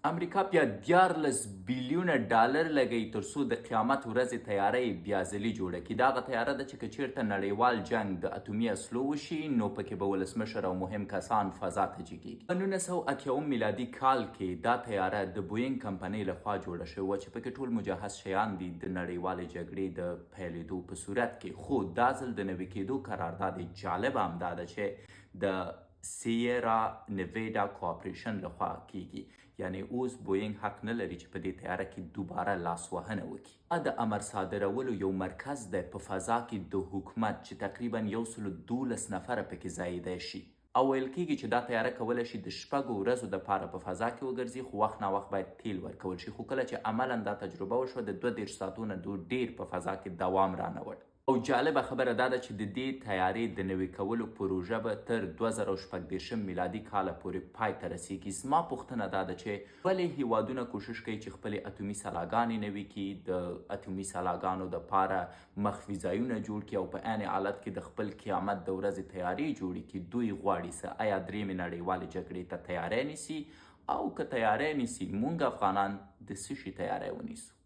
امریکا بیا 14 بیلیونه ډالر لګوي ترڅو د قیامت ورځې تیارې بیا ځلي جوړه کړي. دغه تیاره ده چې که چیرته نړیوال جنګ د اتومي اسلحو وشي نو پکې به ولسمشر او مهم کسان فضا ته جګیږي. په 1980 میلادي کال کې دا تیاره د بوینګ کمپنۍ لخوا جوړه شوې وه چې پکې ټول مجهز شیان دي د نړیوالې جګړې د پیلېدو په صورت کې. خو دا ځل د نوي کېدو قرارداد جالب هم دا ده چې د سیرا نیویدا کوآپریشن لخوا کیږي. یعنی اوس بوینګ حق نه لري چې په دې تیاره کې دوباره لاسوهنه وکړي. د امر صادرولو یو مرکز دی په فضا کې د حکومت چې تقریبا 112 نفره پکې ځایېدی شي او ویل کېږي چې دا تیاره کولی شي د 6 ورځو دپاره په فضا کې وګرځي، خو وخت ناوخت باید تیل ورکول شي. خو کله چې عملا دا تجربه وشوه د 32 ساعتونو ډیر په فضا کې دوام رانوړ. او جالبه خبره دا ده چې د دې تیارې د نوي کولو پروژه به تر 2014 میلادي کاله پورې پای ته رسیږي. زما پوښتنه دا ده چې ولې هیوادونه کوشش کوي چې خپلې اتومي سلاګانې نوي کړي، د اتومي سلاګانو دپاره مخفي ځایونه جوړ کړي او په عین حالت کې د خپل قیامت د ورځې تیارې جوړې کړي. دوی غواړي څه؟ آیا درېیمې نړیوالې جګړې ته تیاری نیسي؟ او که تیاری نیسي موږ افغانان د څه شي تیاری ونیسو؟